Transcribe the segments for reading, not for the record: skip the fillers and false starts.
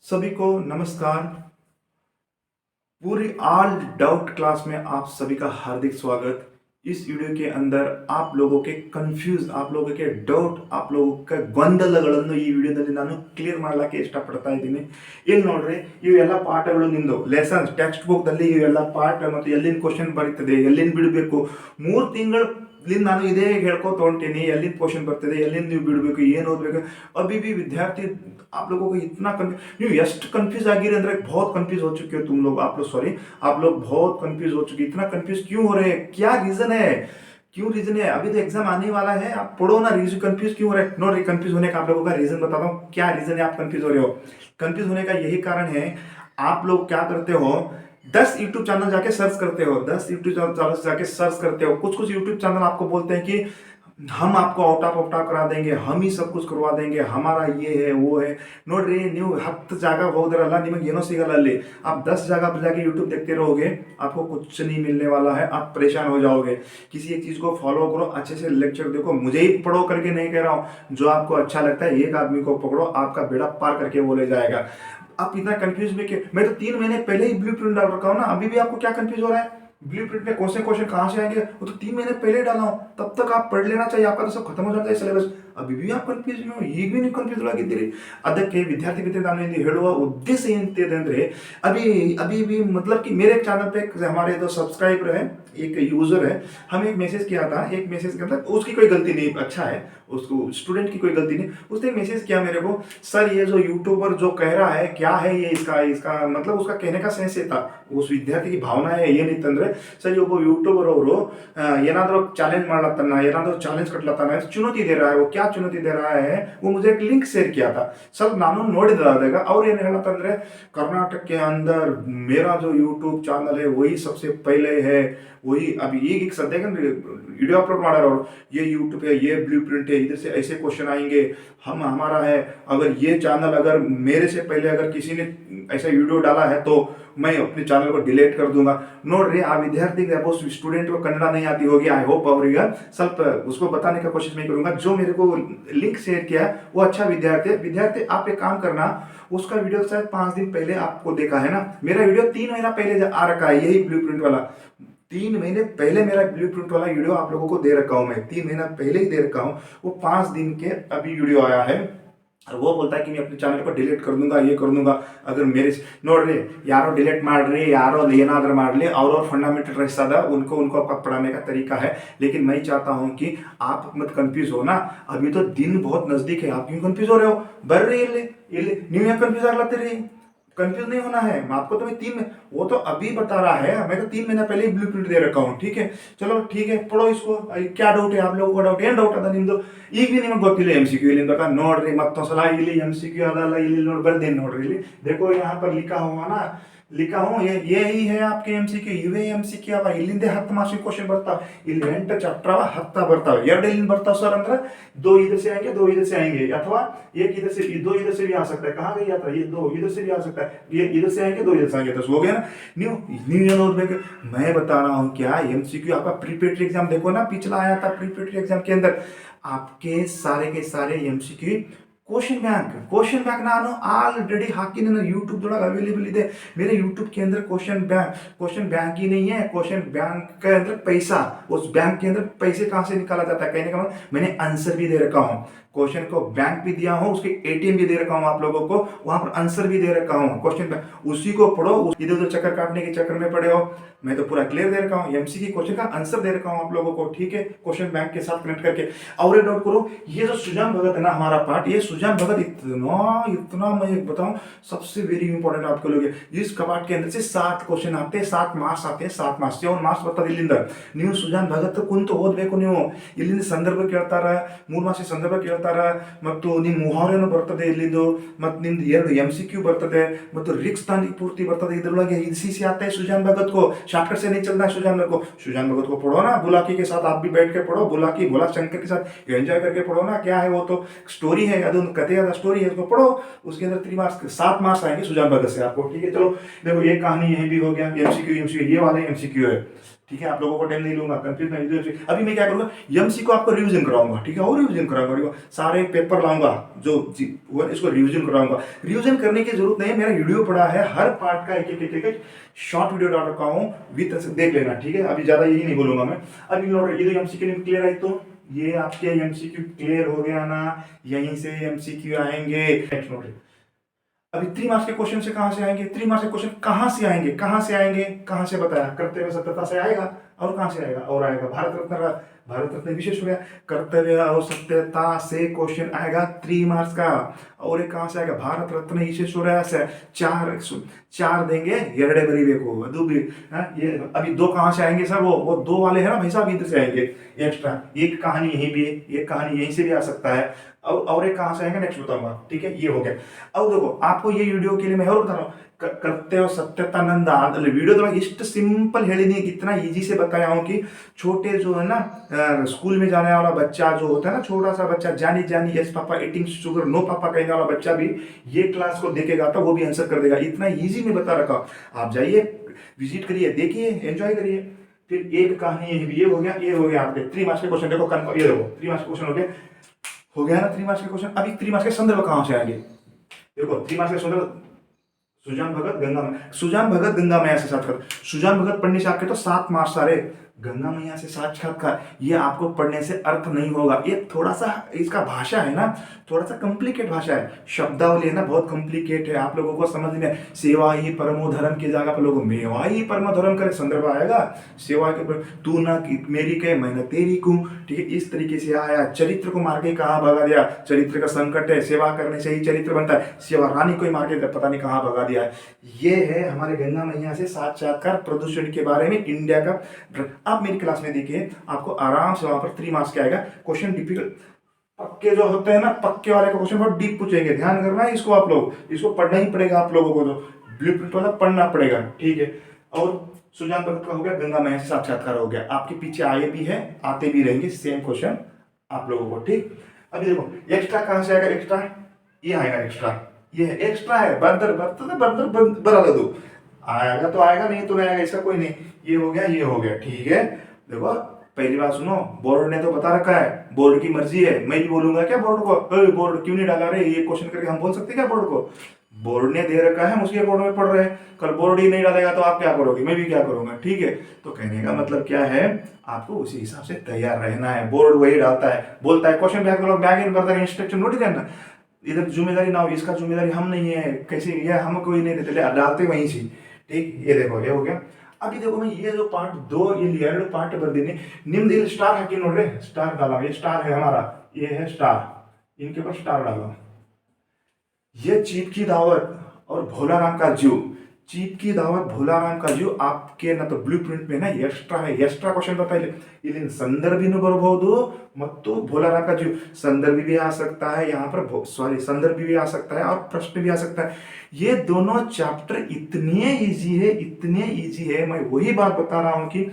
सभी को नमस्कार। पूरी ऑल डाउट क्लास में आप सभी का हार्दिक स्वागत। इस वीडियो के अंदर आप लोगों के कंफ्यूज, आप लोगों के ಡೌಟ್, आप लोगों के ಗೊಂದಲಗಳನ್ನು ಈ ವಿಡಿಯೋದಲ್ಲಿ ನಾನು ಕ್ಲಿಯರ್ ಮಾಡಲಿಕ್ಕೆ ಇಷ್ಟಪಡ್ತಾ ಇದ್ದೀನಿ। ಇಲ್ಲಿ ನೋಡ್ರಿ, ಇವೆಲ್ಲ ಪಾಠಗಳು ನಿಮ್ದು ಲೆಸನ್ಸ್ ಟೆಕ್ಸ್ಟ್ ಬುಕ್ ದಲ್ಲಿ ಇವೆಲ್ಲ ಪಾಠ ಮತ್ತು ಎಲ್ಲಿಂದ ಕ್ವಶನ್ ಬರೀತದೆ, ಎಲ್ಲಿಂದ ಬಿಡಬೇಕು, 3 ತಿಂಗಳು ನಾನು ಇದೇ ಹೇಳ್ಕೊತ ಹೊಂಟೀನಿ। ಎಲ್ಲಿಂದ ಕ್ವಶನ್ ಬರ್ತದೆ, ಎಲ್ಲಿಂದ ನೀವು ಬಿಡಬೇಕು, ಏನು ಓದಬೇಕು। अभी भी विद्यार्थी आप लोगों को इतना ನೀವು ಎಷ್ಟು कन्फ्यूज आगिरे अंदर बहुत कंफ्यूज हो चुके हो तुम लोग, आप लोग बहुत कंफ्यूज हो चुके। इतना कंफ्यूज क्यों हो रहे हैं, क्या रीजन है, क्यों रीजन है? अभी तो एग्जाम आने वाला है, आप पढ़ो ना। रीजन कंफ्यूज क्यों हो रहे हैं? नो, कंफ्यूज होने का आप लोगों का रीजन बताता हूँ। क्या रीजन है आप कंफ्यूज हो रहे हो? कंफ्यूज होने का यही कारण है, आप लोग क्या करते हो, 10 यूट्यूब चैनल जाके सर्च करते हो, 10 यूट्यूब चैनल जाके सर्च करते हो। कुछ कुछ यूट्यूब चैनल आपको बोलते हैं कि हम आपको आउट ऑफ करा देंगे, हम ही सब कुछ करवा देंगे, हमारा ये है वो है। ನೋಡ್ರಿ, ನೀವು 10 ಜಾಗ ಹೋದ್ರಲ್ಲ, ನಿಮಗೆ ಏನೋ ಸಿಗಲ್ಲ ಅಲ್ಲಿ। आप 10 जगह पर जाके यूट्यूब देखते रहोगे, आपको कुछ नहीं मिलने वाला है, आप परेशान हो जाओगे। किसी एक चीज को फॉलो करो, अच्छे से लेक्चर देखो। मुझे ही पढ़ो करके नहीं कह रहा हूँ, जो आपको अच्छा लगता है एक आदमी को पकड़ो, आपका बेड़ा पार करके वो ले जाएगा। आप इतना कंफ्यूज में कि मैं तो 3 महीने पहले ही ब्लू प्रिंट डाल रखा हूँ ना, अभी भी आपको क्या कंफ्यूज हो रहा है? ब्लू प्रिंट में कौन से क्वेश्चन कहाँ से आएंगे, वो तो 3 महीने पहले डाला हूँ। तब तक आप पढ़ लेना चाहिए, आपका तो सब खत्म हो जाता है सिलेबस। अभी भी आप कन्फ्यूज में हो, ಈಗ भी ನೀವು ಕನ್ಫ್ಯೂಸ್ ಆಗಿದ್ದೀರಿ। ಅದಕ್ಕೆ ವಿದ್ಯಾರ್ಥಿ ಮಿತ್ರ ನಾನು ಇಲ್ಲಿ ಹೇಳುವ ಉದ್ದೇಶ ಏನಿದೆ ಅಂದ್ರೆ, अभी अभी भी मतलब कि मेरे चैनल पे हमारे जो सब्सक्राइबर है, एक यूजर है, हमें एक मैसेज किया था। एक मैसेज किया था, उसकी कोई गलती नहीं, अच्छा है, उसको स्टूडेंट की कोई गलती नहीं। उसने मैसेज किया मेरे को, सर ये जो यूट्यूबर जो कह रहा है क्या है ये, इसका इसका मतलब उसका कहने का सेंस ये था, उस विद्यार्थी की भावना है ಏನಿತ್ತಂದ್ರೆ, सर ये वो यूट्यूबर ಅವರು ಏನಾದರೂ ಚಾಲೆಂಜ್ ಮಾಡ್ಲತ್ತಾನ, ಏನಾದರೂ ಚಾಲೆಂಜ್ ಕಟ್ಲತ್ತಾನ, चुनौती दे रहा है। वो क्या चुनौती दे रहा है, वो मुझे एक लिंक शेयर किया था। सब ನಾನು ನೋಡಿದಾಗ ಅವ್ರು ಏನು ಹೇಳತ್ತಂದ್ರೆ, कर्नाटक के अंदर मेरा जो यूट्यूब चैनल है वही सबसे पहले है, वही अभी एक सद्य वीडियो अपलोड मारा और ये यूट्यूब है, ये ब्लू प्रिंट है, इधर से ऐसे क्वेश्चन आएंगे, हम हमारा है। अगर ये चैनल अगर मेरे से पहले अगर किसी ने ऐसा वीडियो डाला है तो मैं अपने चैनल को डिलीट कर दूंगा। ನೋಡ್ರಿ, ಆ ವಿದ್ಯಾರ್ಥಿಗೆ स्टूडेंट को कन्नड़ा नहीं आती होगी, आई होप ಅವರಿಗೆ ಸ್ವಲ್ಪ उसको बताने का कोशिश मैं करूंगा। जो मेरे को लिंक शेयर किया वो अच्छा विद्यार्थी आप एक काम करना, उसका वीडियो शायद 5 दिन पहले आपको देखा है ना, मेरा वीडियो 3 महीना पहले आ रखा है, यही ब्लू प्रिंट वाला 3 महीने पहले मेरा ब्लू प्रिंट वाला वीडियो आप लोगों को दे रखा हूं। मैं 3 महीना पहले ही दे रखा हूं, वो 5 दिन के अभी वीडियो आया है। और वो बोलता है कि मैं अपने चैनल को डिलीट कर दूंगा, ये कर दूंगा। अगर मेरे ನೋಡ್ರಿ, ಯಾರೋ ಡಿलीट ಮಾಡ್ರಿ, ಯಾರೋ ಏನಾದರೂ ಮಾಡಲಿ, और फंडामेंटल रहता है, उनको उनको पढ़ाने का तरीका है। लेकिन मैं चाहता हूं कि आप मत कंफ्यूज हो ना, अभी तो दिन बहुत नजदीक है, आप क्यों कंफ्यूज हो रहे हो? ಬರ್ರಿ ಇಲ್ಲಿ ನೀವು ಯಾಕೆ कंफ्यूज ಆಗ್ಲತ್ತೀರಿ? कंफ्यूज नहीं होना है। मैं आपको तो मैं 3 में वो तो अभी बता रहा है, मैं तो 3 महीना पहले ही ब्लू प्रिंट दे रखा हूँ। ठीक है, चलो ठीक है, पढ़ो इसको। क्या डाउट है आप लोगों को? डाउट ಏನು ಡೌಟ್ ಅದ ನಿಮ್ದು? ಈಗ भी ನಿಮಗೆ ಗೊತ್ತಿಲ್ಲ MCQ ಇಲ್ಲಿಂದ ಬೇಕಾ ನೋಡ್ರಿ, ಮತ್ತೊಂದ್ಸಲ ಇಲ್ಲಿ MCQ ಅದಲ್ಲ, ಇಲ್ಲಿ ನೋಡಿ ಬರ್ದೇನೆ ನೋಡ್ರಿ। ಇಲ್ಲಿ देखो यहाँ पर लिखा हुआ ना, लिखा हूँ, ये ही है आपके MCQ, ಇವೇ MCQ ಅವ। ಇಲ್ಲಿಂದ 10 ಮಾರ್ಕ್ಸ್ ಕ್ವಶನ್ ಬರ್ತಾವ, ಇಲ್ಲಿ 8 ಚಾಪ್ಟರ್ ಅವ, 10 ಬರ್ತಾವ। 2 ಇಲ್ಲಿಂದ ಬರ್ತಾವ सर ಅಂದ್ರೆ 2 इधर से आएंगे, 2 इधर से आएंगे, अथवा एक इधर से, 2 इधर से भी आ सकता है। कहाँ गई यात्रा? ये 2 इधर से भी आ सकता है, ये इधर से आएंगे, 2 इधर से आएंगे, 10 हो गया ना। New new note. मैं बता रहा हूँ क्या, MCQ आपका प्रीपेरेटरी एग्जाम देखो ना, पिछला आया था प्रीपेरेटरी एग्जाम के अंदर आपके सारे के सारे MCQ क्वेश्चन बैंक ನಾನು ऑलरेडी ಹಾಕಿ ನನ್ನ यूट्यूब ದೊಳಗೆ अवेलेबल ಇದೆ। मेरे यूट्यूब के अंदर क्वेश्चन बैंक ही नहीं है, क्वेश्चन बैंक के अंदर पैसा, उस बैंक के अंदर पैसे कहां से निकाला जाता है, कहने का मतलब मैंने आंसर भी दे रखा हूं, क्वेश्चन को बैंक भी दिया हूं, उसके ATM भी दे रखा हूं आप लोगों को, वहां पर आंसर भी दे रखा हूं। क्वेश्चन बैंक उसी को पढ़ो, इधर उधर चक्कर काटने के चक्कर में पड़े हो। मैं तो पूरा क्लियर दे रखा हूं, MCQ क्वेश्चन का आंसर दे रखा हूं आप लोगों को। ठीक है, क्वेश्चन बैंक के साथ कनेक्ट करके। और एक डाउट करो, ये जो सुजान भगत है ना हमारा पार्ट, ये सुजान भगत इतना मैं एक बताऊं, सबसे वेरी इंपॉर्टेंट आपके लोग, इस कपाट के अंदर से 7 क्वेश्चन आते हैं, 7 मार्क्स आते हैं, 7 मार्क्स 7 मार्क्स ಬರ್ತದೆ ಇಲ್ಲಿಂದ। ನೀವು ಸುಜಾನ್ ಭಗತ್ ಕುಂತು ಓದಬೇಕು, ನೀವು ಇಲ್ಲಿಂದ ಸಂದರ್ಭ ಕೇಳ್ತಾರ, 3 ಮಾರ್ಕ್ಸ್ ಸಂದರ್ಭ ಕೇಳ್ತಾರ, ಮತ್ತು ನಿಮ್ಮ ಮುಹಾವರೇನು ಬರ್ತದೆ ಇಲ್ಲಿಂದು, ಮತ್ತು ನಿಮ್ದು 2 MCQ ಬರ್ತದೆ, ಮತ್ತು रिक्स तानी पूर्ति बರ್ತದೆ ಇದರೊಳಗೆ। इसी से आता है सुजान भगत को, शॉर्टकट से नहीं चलना है सुजान भगत को पढ़ो ना, बुलाकी के साथ आप भी बैठ के पढ़ो, बुलाकी भोला शंकर के साथ एंजॉय करके पढ़ो ना। क्या है वो तो स्टोरी है, ಅದು कथे का स्टोरी है, उसको पढ़ो, उसके अंदर 3 मार्क्स 7 मार्क्स आएंगे सुजान भगत से आपको। ठीक है, चलो देखो ये कहानी यही भी हो गया। MCQ ये वाले MCQ है। ठीक है, आप लोगों को टाइम नहीं लूंगा, कंफ्यूज नहीं। अभी मैं क्या करूंगा, एमसी को आपको रिवीजन कराऊंगा, ठीक है, और रिवीजन कराऊंगा, ठीक है? सारे पेपर लाऊंगा जो इसको रिवीजन कराऊंगा। रिवीजन करने की जरूरत नहीं है, मेरा वीडियो पड़ा है, हर पार्ट का एक शॉर्ट वीडियो डाल रखा हूँ, विद देख लेना, ठीक है? अभी ज्यादा यही नहीं बोलूंगा मैं। अभी ये एमसीक्यू क्लियर है, तो ये आपके एमसीक्यू क्लियर हो गया ना, यहीं से एमसीक्यू आएंगे। नेक्स्ट नोट, अभी 3 मार्क्स के क्वेश्चन से कहां से आएंगे? 3 मार्क्स के क्वेश्चन कहां से आएंगे? कहां से आएंगे? कहां से बताया? कर्तव्य सत्यता से आएगा। और कहां से आएगा? और आएगा भारत रत्न विशेष हो गया। कर्तव्य और सत्यता से क्वेश्चन आएगा 3 मार्क्स का। और एक कहां से आएगा? भारत रत्न विश्वेश्वरैया से। चार देंगे ಎರಡೇ ಬರೀಬೇಕು ಅದು भी। ये अभी 2 कहां से आएंगे सर? वो 2 वाले हैं ना भाई साहब, इधर से आएंगे एक्स्ट्रा। एक कहानी यहीं भी, एक कहानी यहीं से भी आ सकता है। और एक कहां से आएंगे नेक्स्ट बताऊंगा, ठीक है? ये हो गया। अब देखो, आपको ये वीडियो के लिए मैं और बता रहा हूँ, कर्तव्य सत्यतानंद वीडियो इष्ट सिंपल ಹೇಳಿದೀನಿ, कितना इजी से बताया हूँ कि छोटे जो है ना स्कूल में जाने वाला बच्चा जो होता है ना, छोटा सा बच्चा, जानी जानी yes papa eating sugar no पापा कहने वाला बच्चा भी ये क्लास को देखेगा तो वो भी आंसर कर देगा। इतना इजी में बता रखा। आप जाइए, विजिट करिए, देखिए, एंजॉय करिए। फिर एक कहानी ये हो गया, ये हो गया आपके 3 मार्क्स के क्वेश्चन। देखो कन्फर्म, ये देखो 3 मार्क्स के क्वेश्चन हो गया ना 3 मार्क्स के क्वेश्चन। अभी 3 मार्क्स के संदर्भ कहां से आएंगे? देखो 3 मार्क्स के संदर्भ, सुजान भगत गंगा मैया से साक्षात्कार। सुजान भगत पढ़ने से आपके तो 7 मार्क्स आ रहे। गंगा मैया से साक्षात्कार, ये आपको पढ़ने से अर्थ नहीं होगा। ये थोड़ा सा इसका भाषा है ना, थोड़ा सा कॉम्प्लिकेट भाषा है, शब्दावली है ना, बहुत कॉम्प्लिकेट है, आप लोगों को समझ में। सेवा ही परमो धर्म की जगह पर लोग मेवा ही परमो धर्म करे, संदर्भ आएगा सेवा के, तू ना मेरी कहे मैं न तेरी को, ठीक है? इस तरीके से आया। चरित्र को मार के कहाँ भगा दिया? चरित्र का संकट है, सेवा करने से ही चरित्र बनता है। सेवा रानी को मार के पता नहीं कहाँ भगा दिया है। ये है हमारे गंगा मैया से साक्षात्कार, प्रदूषण के बारे में इंडिया का। आप मेरी क्लास में देखिए, आपको आराम से वहां पर 3 मार्क्स के आएगा क्वेश्चन। डिफिकल्ट पक्के जो होते हैं ना, पक्के वाले का क्वेश्चन बहुत डीप पूछेंगे, ध्यान करना है इसको। आप लोग इसको पढ़ना ही पड़ेगा, आप लोगों को तो ब्लूप्रिंट वाला पढ़ना पड़ेगा, ठीक है? और सुजान भगत का हो गया, गंगा मैया से साक्षात्कार हो गया। आपके पीछे आए भी है, आते भी रहेंगे सेम क्वेश्चन आप लोगों को, ठीक? अभी देखो एक्स्ट्रा कहां से आएगा? एक्स्ट्रा ये आएगा, एक्स्ट्रा ये है, एक्स्ट्रा है, बर्दर बना दो, आएगा तो आएगा, नहीं तो नहीं आएगा, इसका कोई नहीं। ये हो गया, ये हो गया, ठीक है? देखो पहली बात सुनो, बोर्ड ने तो बता रखा है, बोर्ड की मर्जी है। मैं भी बोलूंगा क्या बोर्ड को, बोर्ड क्यों नहीं डाला रे ये क्वेश्चन करके? हम बोल सकते क्या बोर्ड को? बोर्ड ने दे रखा है, हम उसके बोर्ड में पढ़ रहे हैं। कल बोर्ड ही नहीं डालेगा तो आप क्या करोगे? मैं भी क्या करूंगा, ठीक है? तो कहने का मतलब क्या है, आपको उसी हिसाब से तैयार रहना है। बोर्ड वही डालता है, बोलता है क्वेश्चन बैक करो, back in further instruction note करना। इधर जिम्मेदारी ना हो, इसका जिम्मेदारी हम नहीं है, कैसे ये हम कोई नहीं देते, डालते वहीं से, ठीक? ये देखो, ये हो गया। अभी देखो मैं ये जो पार्ट 2 ಇಲ್ಲಿ 2 ಪಾರ್ಟ್ ಬರ್ದಿನಿ, ನಿಮ್ದು ಇಲ್ಲಿ ಸ್ಟಾರ್ ಹಾಕಿ ನೋಡ್ರಿ, स्टार डाला, ये स्टार है हमारा, ये है स्टार, इनके ऊपर स्टार डालो। ये चीप की दावत और भोलाराम का जीव, चीप की दावत भोलाराम का जीव आपके ना तो ब्लूप्रिंट में ना एक्स्ट्रा है, एक्स्ट्रा क्वेश्चन ಬರ್ತಾ ಇದೆ। ಇಲ್ಲಿ ಸಂದರ್ಭಿನೂ ಬರಬಹುದು ಮತ್ತು भोलाराम का जीव संदर्भ भी आ सकता है, यहाँ पर संदर्भ भी आ सकता है और प्रश्न भी आ सकता है। ये दोनों चैप्टर इतने इजी है, इतने इजी है। मैं वही बात बता रहा हूँ कि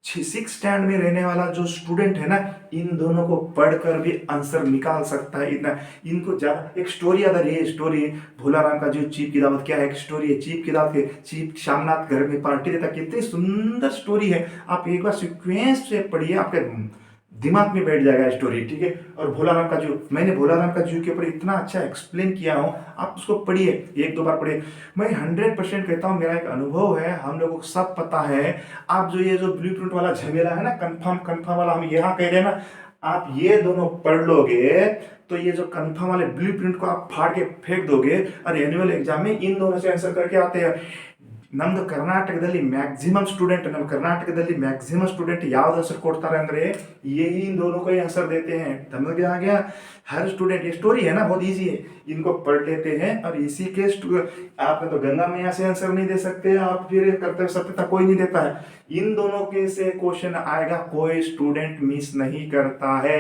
6 स्टैंड में रहने वाला जो स्टूडेंट है ना, इन दोनों को पढ़कर भी आंसर निकाल सकता है। इतना इनको ज्यादा एक स्टोरी अगर ये स्टोरी भोलाराम का जो चीप की दावत, क्या है? एक स्टोरी है चीप की दावत के। चीप शामनाथ घर में पार्टी देता, कितनी सुंदर स्टोरी है। आप एक बार सीक्वेंस से पढ़िए, आपके दिमाग में बैठ जाएगा स्टोरी, ठीक है? और भोलाराम का जू, मैंने भोलाराम का जू के ऊपर इतना अच्छा एक्सप्लेन किया हूँ, आप उसको पढ़िए, 1-2 बार पढ़िए। मैं 100% कहता हूँ, मेरा एक अनुभव है, हम लोगों को सब पता है। आप जो ये जो ब्लूप्रिंट वाला झमेला है ना, कंफर्म वाला हम यहाँ कह रहे हैं ना, आप ये दोनों पढ़ लोगे तो ये जो कंफर्म वाले ब्लूप्रिंट को आप फाड़ के फेंक दोगे और एनुअल एग्जाम में इन दोनों से आंसर करके आते हैं। ನಮ್ದು ಕರ್ನಾಟಕದಲ್ಲಿ ಮ್ಯಾಕ್ಸಿಮಮ್ स्टूडेंट ಯಾವ್ದು ಆನ್ಸರ್ ಕೊಡ್ತಾರೆ ಅಂದ್ರೆ यही इन दोनों को ही आंसर देते हैं। समझ में आ गया? हर स्टूडेंट, ये स्टोरी है ना, बहुत इजी है, इनको पढ़ लेते हैं और इसी के आपने तो गंगा मैया से आंसर नहीं दे सकते, आप फिर कर्तव्य सत्यता कोई नहीं देता है। इन दोनों के से क्वेश्चन आएगा, कोई स्टूडेंट मिस नहीं करता है,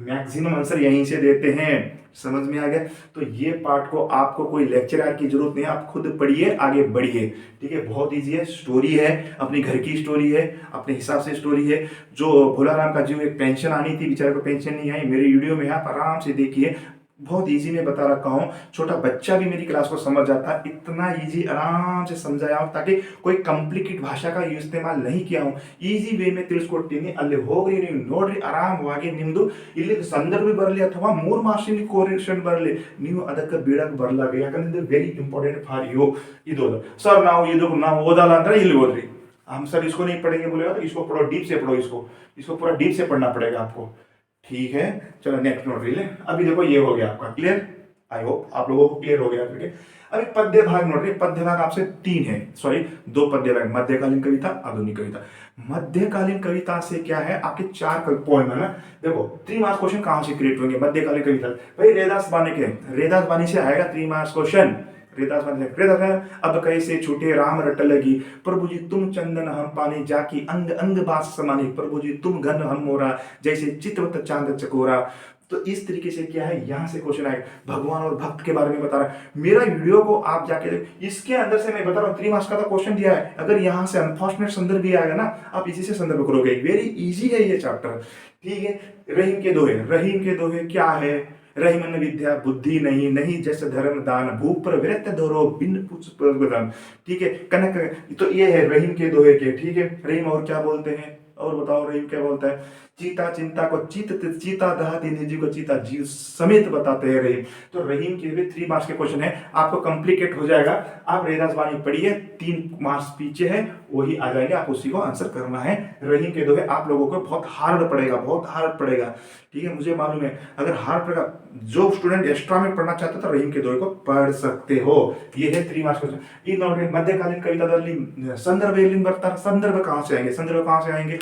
मैक्सिमम आंसर यहीं से देते हैं। समझ में आ गया? तो ये पार्ट को आपको कोई लेक्चरर की जरूरत नहीं है, आप खुद पढ़िए, आगे बढ़िए, ठीक है? बहुत इजी है, स्टोरी है, अपनी घर की स्टोरी है, अपने हिसाब से स्टोरी है। जो भोलाराम का जीव, एक पेंशन आनी थी, बेचारे को पेंशन नहीं आई, मेरे वीडियो में आप आराम से देखिए, बहुत इजी में बता रखा हूँ, छोटा बच्चा भी मेरी क्लास को समझ जाता है, इतना इजी आराम से समझाया हूँ ताकि कोई कॉम्प्लिकेट भाषा का इस्तेमाल नहीं किया हूँ। ಈಸಿ ವೇ में ತಿಳಿಸ್ಕೊಡ್ತೀನಿ, ಅಲ್ಲಿ ಹೋಗ್ರಿ ನೀವು ನೋಡ್ರಿ ಆರಾಮವಾಗಿ ನಿಮ್ದು ಇಲ್ಲಿ ಸಂದರ್ಭ ಬರಲಿ ಅಥವಾ 3 ಮಾರ್ಕ್ಸಿನ ಕೋರಿಲೇಷನ್ ಬರಲಿ, ನೀವು ಅದಕ್ಕೆ ಬೀಳಕ್ಕೆ ಬರಲಾಗ, ಯಾಕಂದ್ರೆ ಇದು ವೆರಿ ಇಂಪಾರ್ಟೆಂಟ್ ಫಾರ್ ಯು। ಇದು ಸರ್ ನಾವು ಓದಲ್ಲ ಅಂದ್ರೆ ಇಲ್ಲಿ ಓದ್ರಿ, हम सर इसको नहीं पढ़ेंगे बोलेगा तो इसको पढ़ो, डीप से पढ़ो, इसको पूरा डीप से पढ़ना पड़ेगा आपको, ठीक है। चलो नेक्स्ट नोट ले, अभी देखो ये हो गया आपका क्लियर, आई होप आप लोगों को क्लियर हो गया। ठीक है, अभी पद्य भाग नोट रही, पद्य भाग आपसे 3 है, सॉरी 2 पद्य भाग, मध्यकालीन कविता, आधुनिक कविता। मध्यकालीन कविता से क्या है, आपके 4 पोएम है ना। देखो 3 मार्क्स क्वेश्चन कहां से क्रिएट होंगे मध्यकालीन कविता, भाई रेदास बानी से आएगा 3 मार्क्स क्वेश्चन। अब कैसे छूटे राम रट लगी, प्रभु जी तुम चंदन हम पानी, जाकी अंग अंग बास समानी, प्रभु जी तुम घन हम मोरा, जैसे चित्रवत चांद चकोरा। तो इस तरीके से क्या है, यहाँ से क्वेश्चन आएगा, भगवान और भक्त के बारे में बता रहा है। मेरा वीडियो को आप जाके इसके अंदर से मैं बता रहा हूँ 3 मार्क्स का तो क्वेश्चन दिया है, अगर यहाँ से अनफॉर्चुनेट संदर्भ भी आएगा ना, आप इसी से संदर्भ करोगे, वेरी इजी है ये चैप्टर। ठीक है, रहीम के दोहे क्या है, रहीमन विद्या बुद्धि नहीं, नहीं जैसे धर्म दान, भूप पर विरक्त धोरो बिन पुष्प। ठीक है, कनक, तो ये है रहीम के दोहे के। ठीक है, रहीम और क्या बोलते हैं, और बताओ रहीम क्या बोलता है, चीता चिंता को चीता दहाती निजी को चीता जीव समेत बताते हैं रहीम। तो रहीम के भी 3 मार्क्स के क्वेश्चन है, आपको कॉम्प्लिकेट हो जाएगा। आप रेदास वाणी पढ़िए, 3 मार्क्स पीछे है, वही आ जाएंगे, आप उसी को आंसर करना है। रहीम के दोहे आप लोगों को बहुत हार्ड पड़ेगा। ठीक है, मुझे मालूम है, अगर हार्ड पड़ेगा, जो स्टूडेंट एक्स्ट्रा में पढ़ना चाहता था रहीम के दोहे को पढ़ सकते हो। ये है 3 मार्क्स क्वेश्चन। ಈಗ ನೋಡಿ ಮಧ್ಯಕಾಲೀನ ಕವಿತಾದಲ್ಲಿ ಸಂದರ್ಭ ಎಲ್ಲಿಂದ ಬರ್ತಾರೆ, संदर्भ कहां से आएंगे,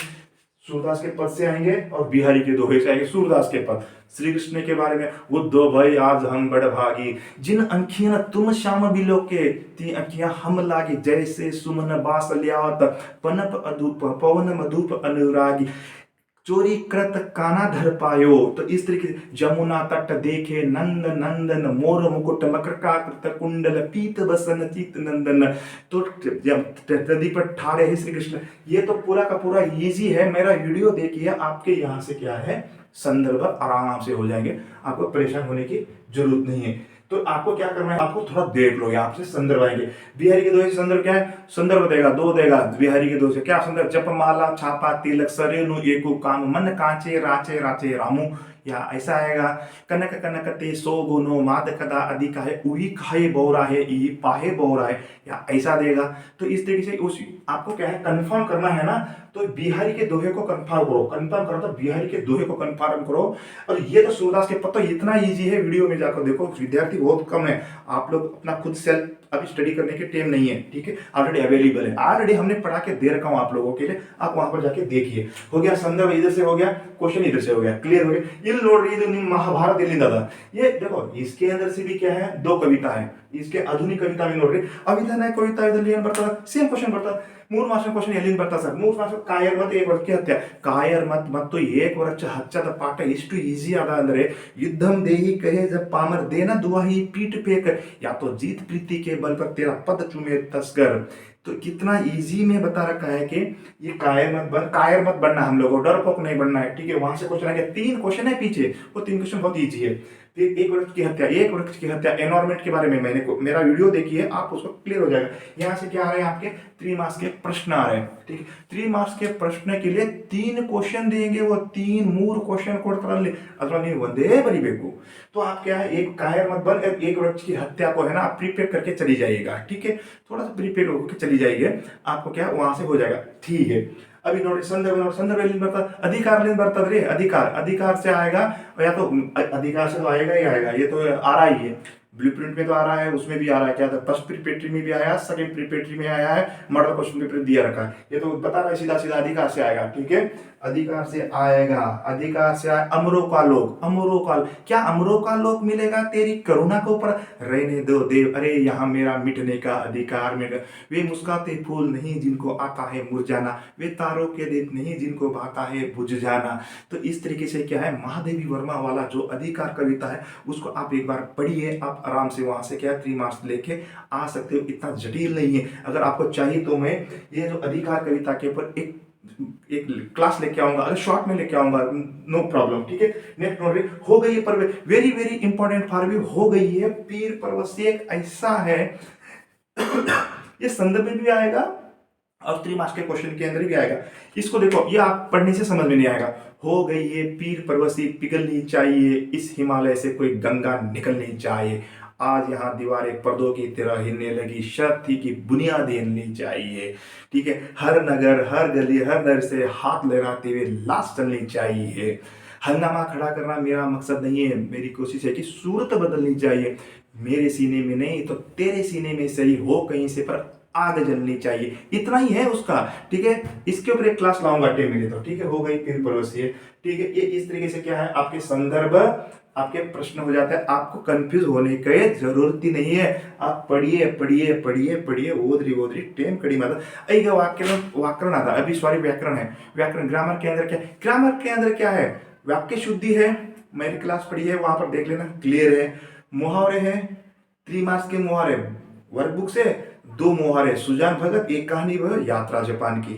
सूरदास के पद से आएंगे और बिहारी के दोहे से आएंगे। सूरदास के पद श्री कृष्ण के बारे में, उद्धव भाई आज हम बड़ भागी, जिन अंखियां तुम श्याम बिलो के, ती अंखियां हम लागी, जैसे सुमन बास लियावत, पनप अधूप पवन मधुप अनुरागी, चोरी कृत काना धर पायो। तो इस तरीके से जमुना तट देखे नंद नंदन, मोर मुकुट मकरकाकृत कुंडल, पीत बसन चित नंदन। तो नदी पर ठाड़े है श्री कृष्ण। ये तो पूरा का पूरा इजी है, मेरा वीडियो देखिए, आपके यहाँ से क्या है संदर्भ आराम से हो जाएंगे, आपको परेशान होने की जरूरत नहीं है। तो आपको क्या करना है, आपको थोड़ा देख लो, यहाँ से संदर्भ आएंगे। बिहारी के दोहे से संदर्भ क्या है, संदर्भ देगा 2 देगा। बिहारी के दोहे से क्या संदर्भ, जपमाला छापा तिलक सरेनु एको काम, मन कांचे राचे राचे रामू, या ऐसा आएगा। कनक कनक ते सो गुनो माद कदा अधिका है, उही खाए बोरा है ई पाहे बोरा है, या ऐसा देगा। तो इस तरीके से उस आपको क्या है कंफर्म करना है ना, तो बिहारी के दोहे को कंफर्म करो, तो बिहारी के दोहे को कंफर्म करो। और ये तो सूरदास के पत्ता इतना इजी है, वीडियो में जाकर देखो, विद्यार्थी बहुत कम है, आप लोग अपना खुद सेल्फ अभी स्टडी करने के टाइम नहीं है। ठीक है, ऑलरेडी अवेलेबल है, ऑलरेडी हमने पढ़ा के दे रखा हूं आप लोगों के लिए, आप वहां पर जाके देखिए। हो गया संदर्भ, इधर से हो गया क्वेश्चन, इधर से हो गया, क्लियर हो गया। ಇಲ್ಲಿ ನೋಡ್ರಿ, ಇದು ನಿಮ್ಮ महाभारत ಎಲ್ಲಿಂದ ಅದ, ये देखो इसके अंदर से भी क्या है 2 कविता है, इसके आधुनिक कविता में ನೋಡ್ರಿ, अभिधान कविता ಇದರಲ್ಲಿ ಏನು ಬರ್ತದ, ಸೇಮ್ ಕ್ವೆಶ್ಚನ್ ಬರ್ತದ। 3 ಮಾರ್ಕ್ಸ್ ಕ್ವೆಶ್ಚನ್ ಎಲ್ಲಿಂದ ಬರ್ತಾ ಸರ್, 3 ಮಾರ್ಕ್ಸ್ ಕಾಯರ್ ಮತ್ತು ಏಕ ವೃಕ್ಷ ಹತ್ಯೆ, ಕಾಯರ್ ಮತ್ತು ಏಕ ವೃಕ್ಷ ಹಚ್ಚದ ಪಾಠ ಎಷ್ಟು ಈಸಿ ಅದ ಅಂದ್ರೆ, युद्धम देही कहे जब पामर देना दुआही पीठ फेंक, या तो जीत प्रीति के बल पर तेरा पद चूमे तस्कर। तो कितना इजी में बता रखा है कि ये कायर मत बनना, हम लोगों को डरपोक नहीं बनना है। ठीक है, वहां से क्वेश्चन आएंगे, 3 क्वेश्चन है पीछे, वो 3 क्वेश्चन बहुत इजी है। एक वृक्ष की हत्या एनवायरमेंट के बारे में मेरा वीडियो देखिए, आप उसको क्लियर हो जाएगा। यहाँ से क्या आ रहे हैं आपके 3 मार्क्स के प्रश्न आ रहे हैं। ठीक है, 3 मार्क्स के प्रश्न के लिए 3 क्वेश्चन देंगे, वो 3 ಮೂರು ಕ್ವೆಶ್ಚನ್ ಕೊಡ್ತಾರಲ್ಲಿ, ಅಥವಾ ನೀವು ಒಂದೇ ಬರೀಬೇಕು। तो आप क्या है, एक कायर मत बन, एक वृक्ष की हत्या को है ना आप प्रिपेयर करके चली जाइएगा। ठीक है, थोड़ा सा प्रिपेयर होकर चली जाइए, आपको क्या वहां से हो जाएगा। ठीक है, अभी ನೋಡಿ संदर्भ एलिन बर्ता, अधिकार एलिन बರ್ತದ್ರಿ, अधिकार से आएगा, या तो अधिकार से तो आएगा ही आएगा, ये तो आ रहा ही है, ब्लूप्रिंट में तो आ रहा है, उसमें भी आ रहा है, क्या था फर्स्ट प्रिपेटरी में भी आया, सेकंड प्रिपेटरी में आया है, मॉडल क्वेश्चन पेपर दिया रखा है, ये तो बता रहा है सीधा अधिकार से आएगा। ठीक है, अधिकार से आएगा, अमरों का लोक, क्या अमरों का लोक मिलेगा तेरी करुणा को ऊपर, रहने दो देव, अरे यहाँ मेरा मिटने का अधिकार मिलेगा। वे मुस्कुराते फूल नहीं जिनको आता है मुरझाना, वे तारों के दिन नहीं जिनको भाता है बुझ जाना। तो इस तरीके से क्या है, महादेवी वर्मा वाला जो अधिकार कविता है उसको आप एक बार पढ़िए, आप आराम से वहां से क्या 3 मार्क्स लेके आ सकते हो, इतना जटिल नहीं है। अगर आपको चाहिए तो मैं ये जो अधिकार कविता के ऊपर एक एक क्लास लेके आऊंगा, अगर शॉर्ट में लेके आऊंगा, नो प्रॉब्लम, ठीक है। नेक्स्ट नोट हो गई है पर very very important for view हो गई है। पीर पर्वत एक ऐसा है ये संदर्भ में भी आएगा और 3 मार्क्स के क्वेश्चन के अंदर भी आएगा। इसको देखो, ये आप पढ़ने से समझ में नहीं आएगा। हो गई ये पीर पर्वती पिघलनी चाहिए, इस हिमालय से कोई गंगा निकलनी चाहिए, आज यहाँ दीवारें पर्दों की तरह हिलने लगी, शर्त थी कि बुनियाद हिलनी चाहिए, ठीक है। हर नगर हर गली हर नगर से हाथ लहराते हुए लाश चलनी चाहिए। हंगामा खड़ा करना मेरा मकसद नहीं है, मेरी कोशिश है कि सूरत बदलनी चाहिए, मेरे सीने में नहीं तो तेरे सीने में सही हो कहीं से पर आग जलनी चाहिए। इतना ही है उसका, ठीक है। इसके ऊपर एक क्लास लाऊंगा 10 मिनट तो, ठीक है। हो गई पीर पर्वतीय, ठीक है। ये इस तरीके से क्या है, आपके संदर्भ आपके प्रश्न हो जाता है, आपको कंफ्यूज होने की जरूरत ही नहीं है। आप पढ़िए पढ़िए पढ़िए पढ़िए, ओदरी ओदरी टेम कड़ी माता ऐगा व्याकरण आता, अभी सॉरी व्याकरण है, व्याकरण ग्रामर के अंदर क्या, ग्रामर के अंदर क्या है, वाक्य शुद्धि है, मैंने क्लास पढ़ी है वहां पर देख लेना, क्लियर है। मुहावरे हैं, 3 मार्क्स के मुहावरे वर्कबुक से, 2 मुहावरे सुजान भगत, एक कहानी वह यात्रा जापान की,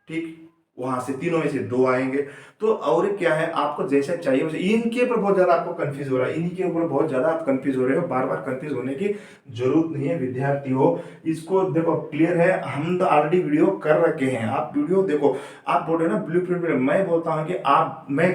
ठीक, वहां से तीनों में से 2 आएंगे। तो और क्या है, आपको जैसा चाहिए वैसे, इनके ऊपर बहुत ज्यादा आपको कंफ्यूज हो रहा है, इन्हीं के ऊपर बहुत ज्यादा आप कंफ्यूज हो रहे हो, बार बार कंफ्यूज होने की जरूरत नहीं है विद्यार्थी हो। इसको देखो क्लियर है, हम तो ऑलरेडी वीडियो कर रखे हैं, आप वीडियो देखो। आप बोल रहे हो ना ब्लूप्रिंट, मैं बोलता हूँ कि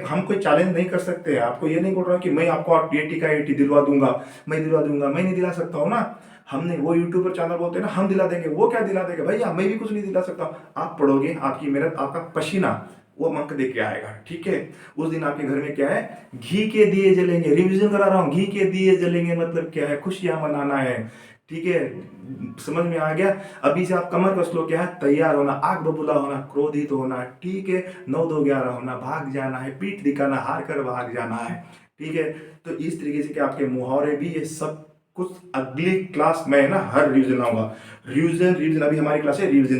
हम कोई चैलेंज नहीं कर सकते, आपको ये नहीं बोल रहा हूँ कि मैं आपको 80 का 80 दिलवा दूंगा, मैं नहीं दिला सकता हूँ ना। हमने वो यूट्यूबर चैनल बोलते हैं ना हम दिला देंगे, वो क्या दिला देंगे भैया, मैं भी कुछ नहीं दिला सकता। आप पढ़ोगे, आपकी मेहनत आपका पसीना वो अंक दे के आएगा, ठीक है। उस दिन आपके घर में क्या है, घी के दिए जलेंगे, रिवीजन करा रहा हूँ, घी के दिए जलेंगे मतलब क्या है, खुशियां मनाना है, ठीक है। समझ में आ गया। अभी से आप कमर कस लो, क्या है, तैयार होना, आग बबूला होना, क्रोधित होना, ठीक है, 9 2 11 होना, भाग जाना है, पीठ दिखाना, हार कर भाग जाना है, ठीक है। तो इस तरीके से कि आपके मुहावरे भी ये सब कुछ अगली क्लास में ना हर रिवीजन लाऊंगा। रिवीजन अभी हमारी क्लास है, रिवीजन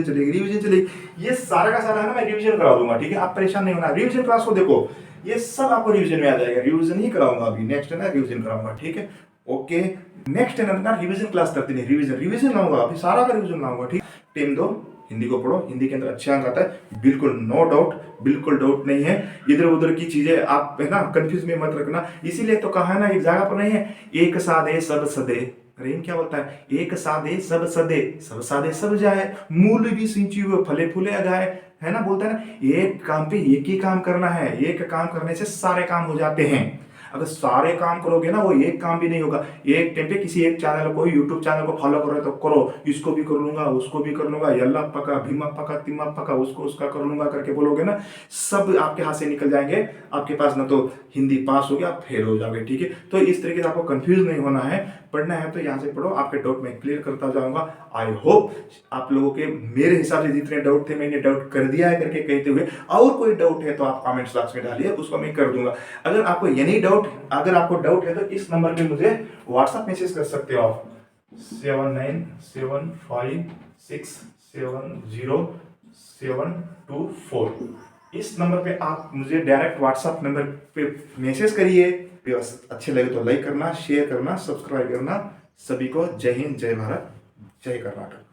चलेगी। ये सारा का सारा है ना, मैं रिवीजन करा दूंगा, ठीक है। आप परेशान नहीं होना, रिवीजन क्लास को देखो, ये सब आपको रिवीजन में आ जाएगा, रिवीजन ही कराऊंगा अभी, नेक्स्ट है ना रिवीजन कराऊंगा, ठीक है। ओके, नेक्स्ट है ना रिवीजन क्लास करते नहीं, रिवीजन लाऊंगा अभी, सारा का रिवीजन लाऊंगा, ठीक। टेम दो, हिंदी को पढ़ो, हिंदी के अंदर अच्छे अंक आता है, बिल्कुल नो डाउट, बिल्कुल डाउट नहीं है। इधर उधर की चीजें आप है ना कंफ्यूज में मत रखना, इसीलिए तो कहा है ना, एक जगह पर नहीं है, एक सादे सब सदे, रेम क्या बोलता है, एक सादे सब सदे, सब सादे सब जाए, मूल भी सिंची हुए फले फूले अगाए, है ना, बोलता है ना, एक काम पे एक ही काम करना है, एक काम करने से सारे काम हो जाते हैं। अगर सारे काम करोगे ना, वो एक काम भी नहीं होगा। एक टाइम पे किसी एक चैनल को, यूट्यूब चैनल को फॉलो करो तो करो, इसको भी कर लूंगा, उसको भी कर लूंगा, यल्ला पका भीमा पका तिम्मा पका, उसको उसका कर लूंगा करके बोलोगे ना, सब आपके हाथ से निकल जाएंगे, आपके पास ना तो हिंदी पास हो गया, आप फेल हो जाओगे, ठीक है। तो इस तरीके से आपको कंफ्यूज नहीं होना है, पढ़ना है तो यहाँ से पढ़ो, आपके डाउट मैं क्लियर करता जाऊंगा। आई होप आप लोगों के मेरे हिसाब से जितने डाउट थे मैंने डाउट कर दिया है करके कहते हुए, और कोई डाउट है तो आप कमेंट्स बॉक्स में डालिए, उसको मैं कर दूंगा। अगर आपको ये नहीं डाउट, अगर आपको डाउट है तो इस नंबर पे मुझे व्हाट्सएप मैसेज कर सकते हो आप, 7975670724। इस नंबर पे आप मुझे डायरेक्ट व्हाट्सएप नंबर पे मैसेज करिए। अच्छे लगे तो लाइक करना, शेयर करना, सब्सक्राइब करना। सभी को जय हिंद, जय भारत, जय कर्नाटक।